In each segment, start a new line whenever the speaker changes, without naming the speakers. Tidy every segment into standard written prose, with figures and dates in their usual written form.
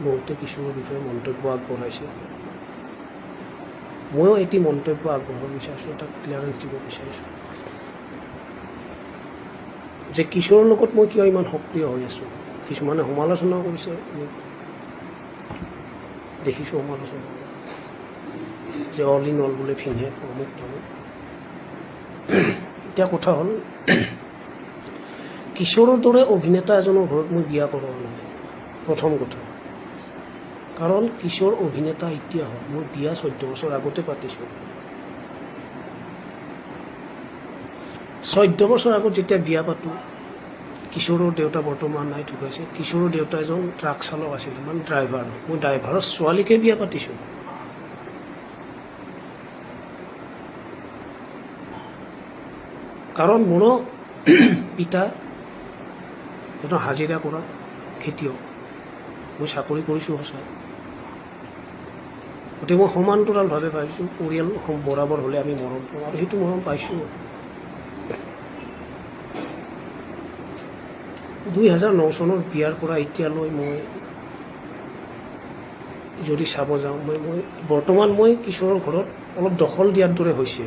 বহুতে কিশোৰৰ বিষয়ে মন্তব্য আগবঢ়াইছে। ময়ো এটি মন্তব্য আগবঢ়াব বিচাৰিছোঁ, এটা ক্লিয়াৰেঞ্চ দিব বিচাৰিছোঁ যে কিশোৰৰ লগত মই কিয় ইমান সক্ৰিয় হৈ আছোঁ। কিছুমানে সমালোচনা কৰিছে, দেখিছোঁ সমালোচনা যে অল ইন অল বোলে ফিনে অমুক তামুক। এতিয়া কথা হ'ল, কিশোৰৰ দৰে অভিনেতা এজনৰ ঘৰত মই বিয়া কৰোৱা নাই, প্ৰথম কথা। কাৰণ কিশোৰ অভিনেতা এতিয়া হ'ল, মই বিয়া 14 বছৰ আগতে পাতিছোঁ। 14 বছৰ আগত যেতিয়া বিয়া পাতোঁ, কিশোৰৰ দেউতা বৰ্তমান নাই, ঢুকাইছে। কিশোৰৰ দেউতা এজন ট্ৰাক চালক আছিলে, মানে ড্ৰাইভাৰ। মই ড্ৰাইভাৰৰ ছোৱালীকে বিয়া পাতিছোঁ। কাৰণ মোৰো পিতা এজন হাজিৰা কৰা খেতিয়ক, মই চাকৰি কৰিছোঁ সঁচা। গতিকে মই সমান্তৰালভাৱে পাইছোঁ, পৰিয়াল বৰাবৰ হ'লে আমি মৰম পাওঁ, আৰু সেইটো মৰম পাইছোঁ। 2009 চনৰ বিয়াৰ পৰা এতিয়ালৈ মই যদি চাব যাওঁ, মই বৰ্তমান মই কিশোৰৰ ঘৰত অলপ দখল দিয়াৰ দৰে হৈছে।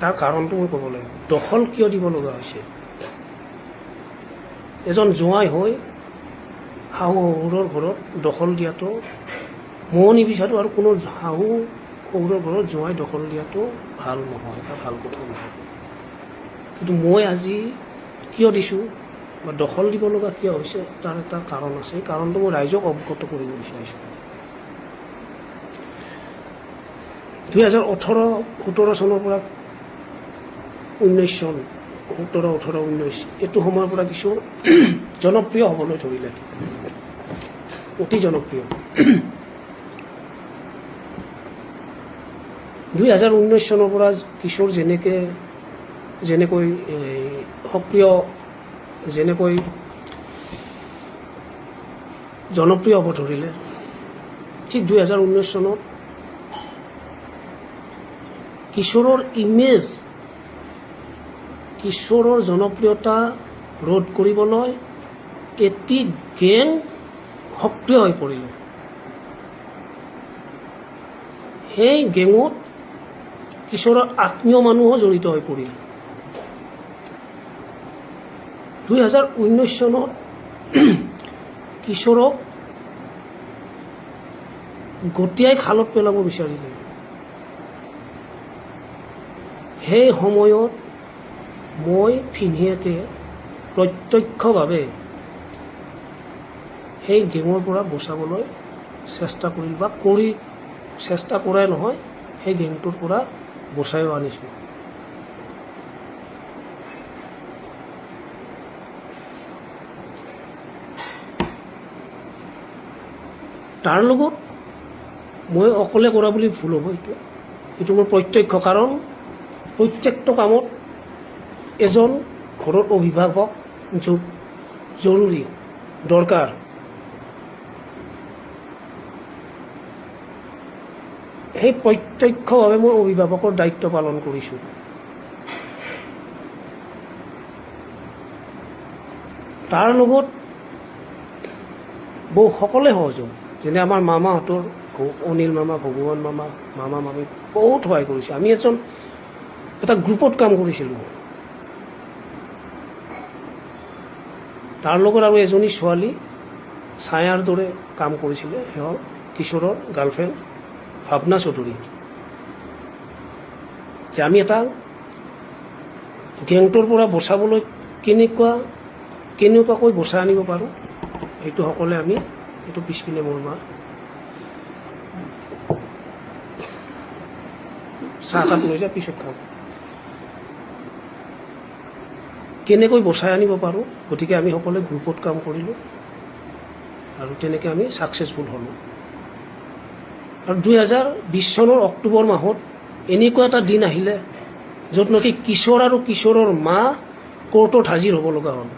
তাৰ কাৰণটো মই ক'ব লাগিব, দখল কিয় দিব লগা হৈছে। এজন জোঁৱাই হৈ শাহু শহুৰৰ ঘৰত দখল দিয়াটো ময়ো নিবিচাৰোঁ, আৰু কোনো শাহু শহুৰৰ ঘৰত জোঁৱাই দখল দিয়াটো ভাল নহয় বা ভাল কথা নহয়। কিন্তু মই আজি কিয় দিছোঁ বা দখল দিব লগা কিয় হৈছে, তাৰ এটা কাৰণ আছে। এই কাৰণটো মই ৰাইজক অৱগত কৰিব বিচাৰিছোঁ। 2018-17 চনৰ পৰা 19 চন, 17-18-19 এইটো সময়ৰ পৰা কিছু জনপ্ৰিয় হ'বলৈ ধৰিলে, অতি জনপ্ৰিয়। 2019 চনৰ পৰা কিশোৰ যেনেকৈ সক্ৰিয়, যেনেকৈ জনপ্ৰিয় হ'ব ধৰিলে, ঠিক 2019 চনত কিশোৰৰ ইমেজ, কিশোৰৰ জনপ্ৰিয়তা ৰোধ কৰিবলৈ এটি গেং সক্ৰিয় হৈ পৰিলে। সেই গেঙত কিশোৰৰ আত্মীয় মানুহো জড়িত হৈ পৰিল। 2019 চনত কিশোৰক গতিয়াই খালত পেলাব বিচাৰিলে। সেই সময়ত মই ফিনহিয়াকে প্ৰত্যক্ষভাৱে সেই গেঙৰ পৰা বচাবলৈ চেষ্টা কৰিল, বা চেষ্টা কৰাই নহয়, সেই গেংটোৰ পৰা বচাইও আনিছোঁ। তাৰ লগত মই অকলে কৰা বুলি ভুল হ'ব, এইটো মোৰ প্ৰত্যক্ষ। কাৰণ প্ৰত্যেকটো কামত এজন ঘৰৰ অভিভাৱক জৰুৰী, দৰকাৰ। সেই প্ৰত্যক্ষভাৱে মই অভিভাৱকৰ দায়িত্ব পালন কৰিছোঁ। তাৰ লগত সকলোৱে সহযোগ, যেনে আমাৰ মামাহঁতৰ, অনিল মামা, ভগৱান মামা, মামা মামী বহুত সহায় কৰিছে। আমি এটা গ্ৰুপত কাম কৰিছিলোঁ। তাৰ লগত আৰু এজনী ছোৱালী ছায়াৰ দৰে কাম কৰিছিলে, সেই হ'ল কিশোৰৰ গাৰ্লফ্ৰেণ্ড ভাৱনা চৌধুৰী। যে আমি এটা গেংটোৰ পৰা বচাবলৈ কেনেকুৱাকৈ বচাই আনিব পাৰোঁ, সেইটো সকলোৱে আমি, এইটো পিছপিনে মোৰ মা চাহকাপ লৈ যা, পিছত খাম, কেনেকৈ বচাই আনিব পাৰোঁ। গতিকে আমি সকলোৱে গ্ৰুপত কাম কৰিলোঁ, আৰু তেনেকৈ আমি ছাকচেছফুল হ'লোঁ। আৰু 2020 চনৰ অক্টোবৰ মাহত এনেকুৱা এটা দিন আহিলে, য'ত নেকি কিশোৰ আৰু কিশোৰৰ মা কোৰ্টত হাজিৰ হ'ব লগা হ'ল।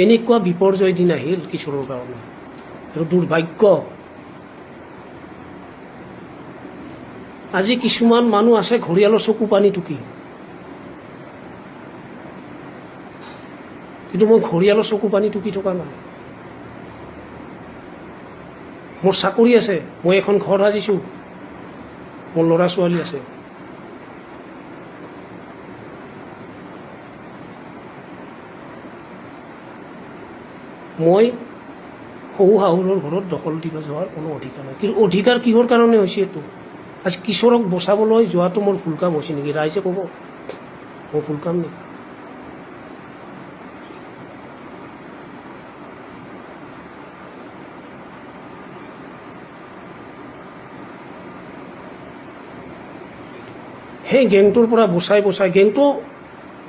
এনেকুৱা বিপৰ্যয় দিন আহিল কিশোৰৰ কাৰণে, আৰু দুৰ্ভাগ্য। আজি কিছুমান মানুহ আছে ঘৰিয়ালৰ চকু পানী টুকি, কিন্তু মই ঘৰিয়ালৰ চকু পানী টুকি থকা নাই। মোৰ চাকৰি আছে, মই এখন ঘৰ সাজিছোঁ, মোৰ ল'ৰা ছোৱালী আছে। মই শহু শাহুৰৰ ঘৰত দখল দিব যোৱাৰ কোনো অধিকাৰ নাই। কিন্তু অধিকাৰ কিহৰ কাৰণে হৈছে এইটো? আজি কিশোৰক বচাবলৈ যোৱাটো মোৰ ভুল কাম হৈছে নেকি? ৰাইজে ক'ব মোৰ ভুল কাম নেকি? সেই গেংটোৰ পৰা বচাই গেংটো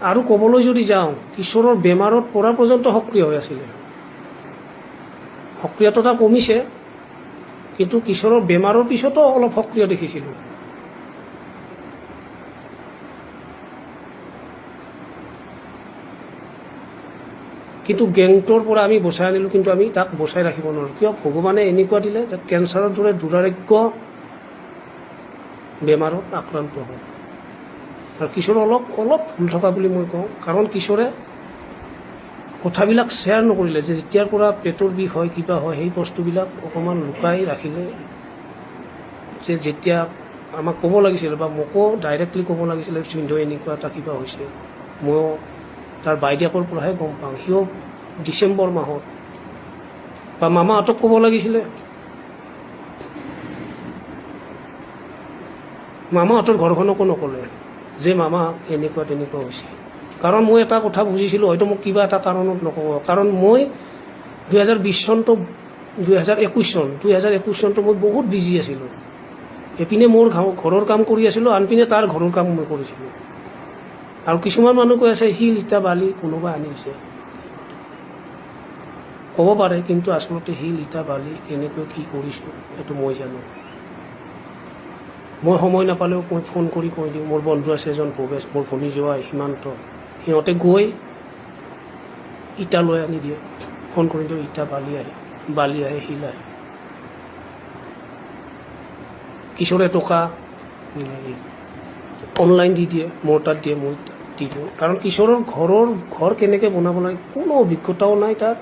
আৰু ক'বলৈ যদি যাওঁ, কিশোৰৰ বেমাৰত পৰা পৰ্যন্ত সক্ৰিয় হৈ আছিলে। সক্ৰিয়তা কমিছে, কিন্তু কিশোৰৰ বেমাৰৰ পিছতো অলপ সক্ৰিয় দেখিছিলোঁ। কিন্তু গেংটোৰ পৰা আমি বচাই আনিলোঁ, কিন্তু আমি তাক বচাই ৰাখিব নোৱাৰোঁ। কিয়? ভগৱানে এনেকুৱা দিলে যে কেঞ্চাৰৰ দৰে দুৰাৰোগ্য বেমাৰত আক্ৰান্ত হ'ল। আৰু কিশোৰ অলপ ভুল থকা বুলি মই কওঁ, কাৰণ কিশোৰে কথাবিলাক শ্বেয়াৰ নকৰিলে। যে যেতিয়াৰ পৰা পেটৰ বিষ হয়, কিবা হয়, সেই বস্তুবিলাক অকণমান লুকাই ৰাখিলে। যে যেতিয়া আমাক ক'ব লাগিছিলে, বা মোকো ডাইৰেক্টলি ক'ব লাগিছিলে, সিন্ধু এনেকুৱা এটা কিবা হৈছে, ময়ো তাৰ বাইদেকৰ পৰাহে গম পাওঁ। সিও ডিচেম্বৰ মাহত, বা মামাহঁতক ক'ব লাগিছিলে। মামাহঁতৰ ঘৰখনকো নক'লে যে মামা এনেকুৱা তেনেকুৱা হৈছে। কাৰণ মই এটা কথা বুজিছিলোঁ, হয়তো মোক কিবা এটা কাৰণত নক'ব। কাৰণ মই 2020 চনটো 2021 চনটো মই বহুত বিজি আছিলোঁ। এপিনে মোৰ ঘৰৰ কাম কৰি আছিলোঁ, আনপিনে তাৰ ঘৰৰ কাম মই কৰিছিলোঁ। আৰু কিছুমান মানুহ কৈ আছে শিল ইটা বালি কোনোবা আনিছে, ক'ব পাৰে, কিন্তু আচলতে শিল ইটা বালি কেনেকৈ কি কৰিছোঁ সেইটো মই জানো। মই সময় নাপালেও মই ফোন কৰি কৈ দিওঁ। মোৰ বন্ধু আছে এজন ভৱেশ, মোৰ ভনী জোৱাই সীমান্ত, সিহঁতে গৈ ইটা লৈ আনি দিয়ে। ফোন কৰি দিওঁ, ইটা বালি আহে শিল আহে। কিশোৰে টকা অনলাইন দি দিয়ে, মোৰ তাত দিয়ে, মই দি দিওঁ। কাৰণ কিশোৰৰ ঘৰ কেনেকৈ বনাব লাগে কোনো অভিজ্ঞতাও নাই তাৰ।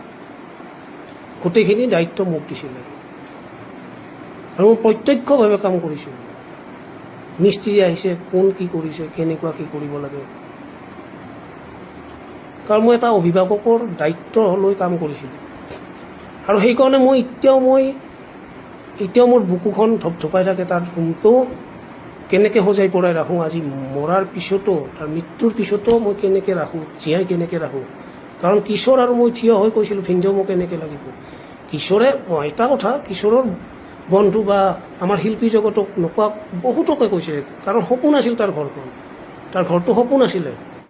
গোটেইখিনি দায়িত্ব মোক দিছিলে, আৰু মই প্ৰত্যক্ষভাৱে কাম কৰিছোঁ। মিস্ত্ৰী আহিছে, কোন কি কৰিছে, কেনেকুৱা কি কৰিব লাগে। কাৰণ মই এটা অভিভাৱকৰ দায়িত্ব লৈ কাম কৰিছিলোঁ। আৰু সেইকাৰণে এতিয়াও মোৰ বুকুখন ধপধপাই থাকে। তাৰ ৰুমটো কেনেকৈ সজাই পৰাই ৰাখোঁ, আজি মৰাৰ পিছতো, তাৰ মৃত্যুৰ পিছতো মই কেনেকৈ ৰাখোঁ, জীয়াই কেনেকৈ ৰাখোঁ। কাৰণ কিশোৰ আৰু মই থিয় হৈ কৈছিলোঁ, ভিনদেউ মোক কেনেকৈ লাগিব। কিশোৰে এটা কথা, কিশোৰৰ বন্ধু বা আমাৰ শিল্পী জগতক নোকোৱা বহুতকে কৈছে। কাৰণ সপোন আছিল তাৰ ঘৰখন, তাৰ ঘৰটো সপোন আছিলে।